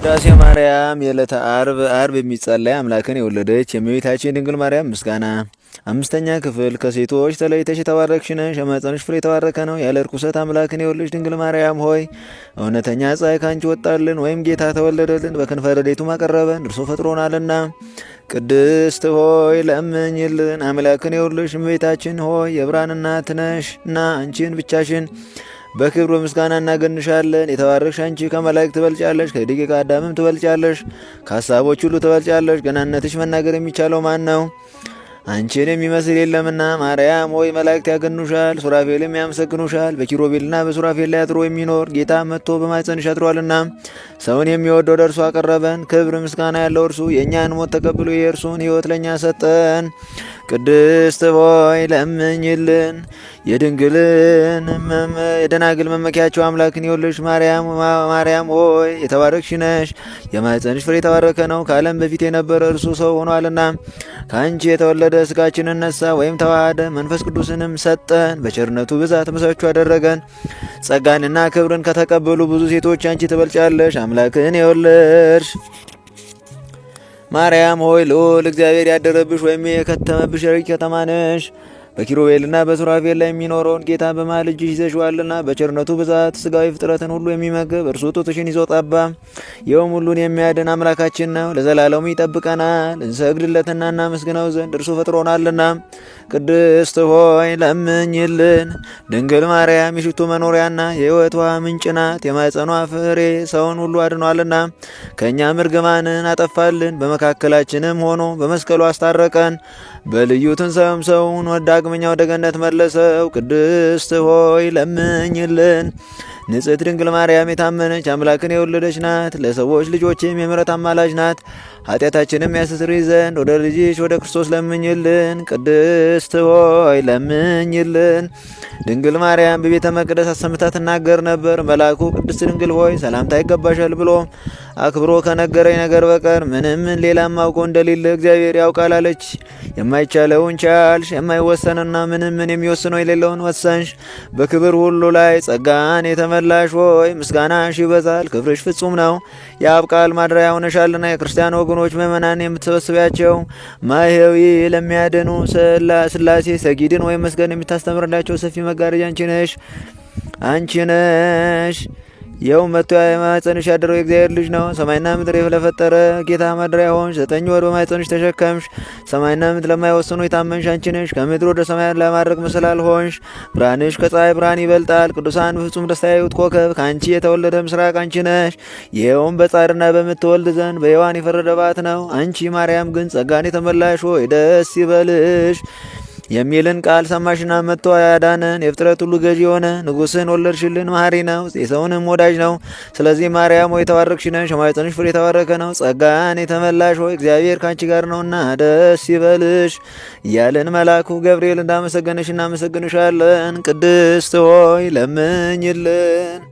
ውዳሴ ማርያም የዕለተ ዓርብ የሚጸለይ አምላክን የወለደች የእመቤታችን ድንግል ማርያም ምስጋና። አምስተኛ ክፍል። ከሴቶች ተለይተሽ የተባረክሽ ነሽ፣ የማኅፀንሽ ፍሬ የተባረከ ነው። ያለ ርኩሰት አምላክን የወለድሽ ድንግል ማርያም ሆይ እውነተኛ ፀሐይ ካንቺ ወጣልን፣ ወይም ጌታ ተወለደልን። በክንፈ ረድኤቱም አቀረበን፣ እርሱ ፈጥሮናልና። ቅድስት ሆይ ለምኝልን። አምላክን የወለድሽ እመቤታችን ሆይ የብርሃን እናት ነሽ እና አንቺን ብቻሽን በክብር በምስጋና እናገንሻለን። የተባረክሽ አንቺ ከመላእክት ትበልጫለሽ፣ ከደቂቀ አዳምም ትበልጫለሽ፣ ከሀሳቦች ሁሉ ትበልጫለሽ። ገናነትሽ መናገር የሚቻለው ማን ነው? አንቺን የሚመስል የለምና። ማርያም ሆይ መላእክት ያገኑሻል፣ ሱራፌልም ያመሰግኑሻል። በኪሩቤልና በሱራፌል ላይ አድሮ የሚኖር ጌታ መጥቶ በማኅፀንሽ አድሯልና ሰውን የሚወድ ወደ እርሱ አቀረበን። ክብር ምስጋና ያለው እርሱ የእኛን ሞት ተቀብሎ የእርሱን ሕይወት ለእኛ ሰጠን። ቅድስት ሆይ ለምኝልን። የደናግል መመኪያቸው አምላክን የወለድሽ ማርያም ሆይ የተባረክሽ ነሽ፣ የማኅፀንሽ ፍሬ የተባረከ ነው። ከዓለም በፊት የነበረ እርሱ ሰው ሆኗልና ከአንቺ የተወለደ ሥጋችንን ነሳ ወይም ተዋሃደ፣ መንፈስ ቅዱስንም ሰጠን። በቸርነቱ ብዛት ምሳቹ አደረገን። ጸጋንና ክብርን ከተቀበሉ ብዙ ሴቶች አንቺ ትበልጫለሽ። አምላክን የወለድሽ ማርያም ሆይ ልዑል እግዚአብሔር ያደረብሽ ወይም የከተመብሽ ረቂቅ ከተማ ነሽ። በኪሩቤልና በሱራፌል ላይ የሚኖረውን ጌታ በመሃል እጅሽ ይዘሽዋልና በቸርነቱ ብዛት ሥጋዊ ፍጥረትን ሁሉ የሚመግብ እርሱ ጡትሽን ይዞ ጠባ። ይኸውም ሁሉን የሚያድን አምላካችን ነው። ለዘላለሙ ይጠብቀናል። እንሰግድለትና እናመስግነው ዘንድ እርሱ ፈጥሮናልና። ቅድስት ሆይ ለምኝልን። ድንግል ማርያም የሽቱ መኖሪያና የሕይወት ውሃ ምንጭ ናት። የማኅፀኗ ፍሬ ሰውን ሁሉ አድኗልና ከእኛም እርግማንን አጠፋልን። በመካከላችንም ሆኖ በመስቀሉ አስታረቀን። በልዩ ትንሣኤውም ሰውን ዳግመኛ ወደ ገነት መለሰው። ቅድስት ሆይ ለምኝልን። ንጽሕት ድንግል ማርያም የታመነች አምላክን የወለደች ናት። ለሰዎች ልጆችም የምሕረት አማላጅ ናት። ኃጢአታችንም ያስተሰርይ ዘንድ ወደ ልጅሽ ወደ ክርስቶስ ለምኝልን። ቅድስት ሆይ ለምኝልን። ድንግል ማርያም በቤተ መቅደስ አሰምታ ትናገር ነበር። መልአኩ ቅድስት ድንግል ሆይ ሰላምታ ይገባሻል ብሎ አክብሮ ከነገረኝ ነገር በቀር ምንም ሌላም አውቆ እንደሌለ እግዚአብሔር ያውቃል አለች። የማይቻለውን ቻልሽ፣ የማይወሰንና ምን የሚወስነው የሌለውን ወሰንሽ። በክብር ሁሉ ላይ ጸጋን የተመላሽ ሆይ ምስጋናሽ ይበዛል፣ ክብርሽ ፍጹም ነው። የአብ ቃል ማደሪያ ሆነሻልና የክርስቲያን ወገኖች ምእመናን የምትሰበስቢያቸው ማህያዊ ለሚያድኑ ሥላሴ ሰጊድን ወይም መስገድን የምታስተምርላቸው ሰፊ መጋረጃ አንቺ ነሽ። ይኸውም መጥቶ የማኅፀንሽ ያደረው የእግዚአብሔር ልጅ ነው። ሰማይና ምድር ለፈጠረ ጌታ ማደሪያ ሆንሽ። 9 ወር በማኅፀንሽ ተሸከምሽ። ሰማይና ምድር ለማይወስኑ የታመንሽ አንቺ ነሽ። ከምድር ወደ ሰማይ ለማድረግ መሰላል ሆንሽ። ብርሃንሽ ከፀሐይ ብርሃን ይበልጣል። ቅዱሳን በፍጹም ደስታ ያዩት ኮከብ ከአንቺ የተወለደ ምስራቅ አንቺ ነሽ። ይኸውም በጻድና በምትወልድ ዘንድ በሔዋን የፈረደባት ነው። አንቺ ማርያም ግን ጸጋን የተመላሽ ሆይ ደስ ይበልሽ የሚልን ቃል ሰማሽና መጥቶ ያዳነን የፍጥረት ሁሉ ገዢ የሆነ ንጉሥን ወለድሽልን። መሐሪ ነው፣ የሰውንም ወዳጅ ነው። ስለዚህ ማርያም ሆይ የተባረክሽ ነሽ፣ የማኅፀንሽ ፍሬ የተባረከ ነው። ጸጋን የተመላሽ ሆይ እግዚአብሔር ካንቺ ጋር ነውና ደስ ይበልሽ እያልን መልአኩ ገብርኤል እንዳመሰገነሽ እናመሰግንሻለን። ቅድስት ሆይ ለምኝልን።